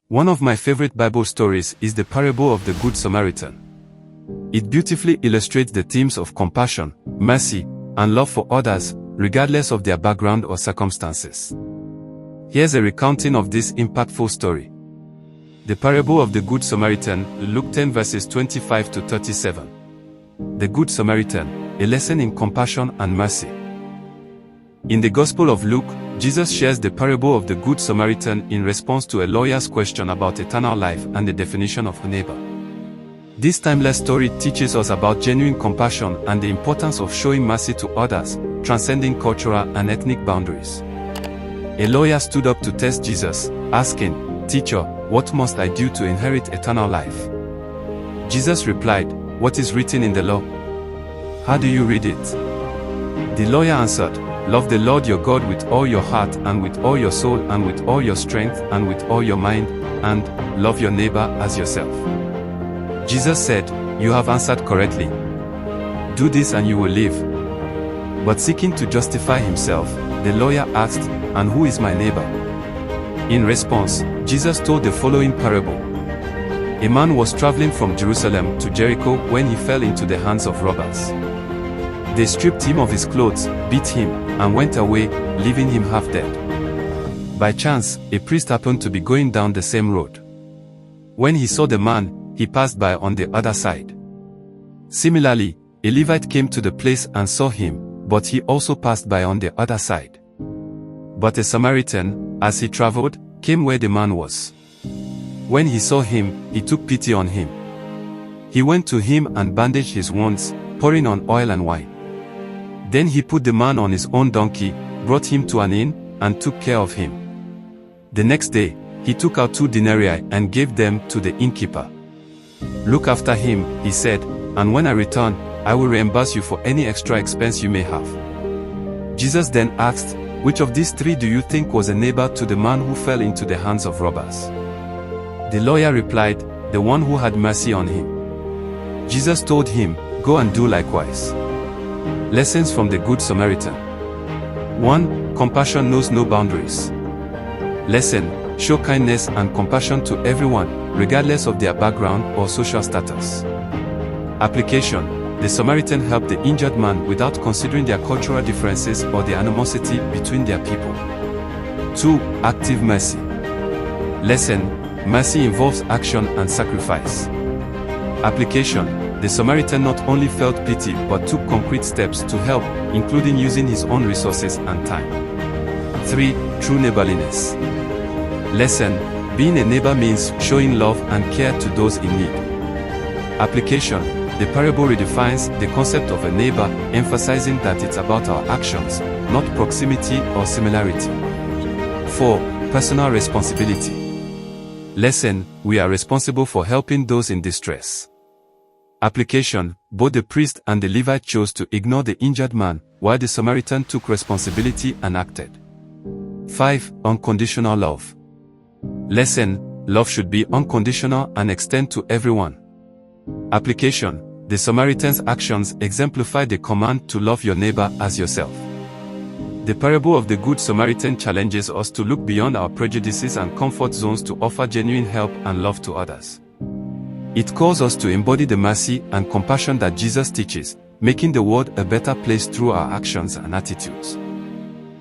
One of my favorite Bible stories is the parable of the Good Samaritan. It beautifully illustrates the themes of compassion, mercy, and love for others, regardless of their background or circumstances. Here's a recounting of this impactful story. The parable of the Good Samaritan, Luke 10 verses 25 to 37. The Good Samaritan, a lesson in compassion and mercy. In the Gospel of Luke, Jesus shares the parable of the Good Samaritan in response to a lawyer's question about eternal life and the definition of a neighbor. This timeless story teaches us about genuine compassion and the importance of showing mercy to others, transcending cultural and ethnic boundaries. A lawyer stood up to test Jesus, asking, "Teacher, what must I do to inherit eternal life?" Jesus replied, "What is written in the law? How do you read it?" The lawyer answered, "Love the Lord your God with all your heart and with all your soul and with all your strength and with all your mind, and love your neighbor as yourself." Jesus said, "You have answered correctly. Do this and you will live." But seeking to justify himself, the lawyer asked, "And who is my neighbor?" In response, Jesus told the following parable. A man was traveling from Jerusalem to Jericho when he fell into the hands of robbers. They stripped him of his clothes, beat him, and went away, leaving him half dead. By chance, a priest happened to be going down the same road. When he saw the man, he passed by on the other side. Similarly, a Levite came to the place and saw him, but he also passed by on the other side. But a Samaritan, as he traveled, came where the man was. When he saw him, he took pity on him. He went to him and bandaged his wounds, pouring on oil and wine. Then he put the man on his own donkey, brought him to an inn, and took care of him. The next day, he took out 2 denarii and gave them to the innkeeper. "Look after him," he said, "and when I return, I will reimburse you for any extra expense you may have." Jesus then asked, "Which of these 3 do you think was a neighbor to the man who fell into the hands of robbers?" The lawyer replied, "The one who had mercy on him." Jesus told him, "Go and do likewise." Lessons from the Good Samaritan. 1. Compassion knows no boundaries. Lesson: show kindness and compassion to everyone, regardless of their background or social status. Application: the Samaritan helped the injured man without considering their cultural differences or the animosity between their people. 2. Active mercy. Lesson: mercy involves action and sacrifice. Application: the Samaritan not only felt pity but took concrete steps to help, including using his own resources and time. 3. True neighborliness. Lesson: being a neighbor means showing love and care to those in need. Application: the parable redefines the concept of a neighbor, emphasizing that it's about our actions, not proximity or similarity. 4. Personal responsibility. Lesson: we are responsible for helping those in distress. Application: both the priest and the Levite chose to ignore the injured man, while the Samaritan took responsibility and acted. 5. Unconditional love. Lesson: love should be unconditional and extend to everyone. Application: the Samaritan's actions exemplify the command to love your neighbor as yourself. The parable of the Good Samaritan challenges us to look beyond our prejudices and comfort zones to offer genuine help and love to others. It calls us to embody the mercy and compassion that Jesus teaches, making the world a better place through our actions and attitudes.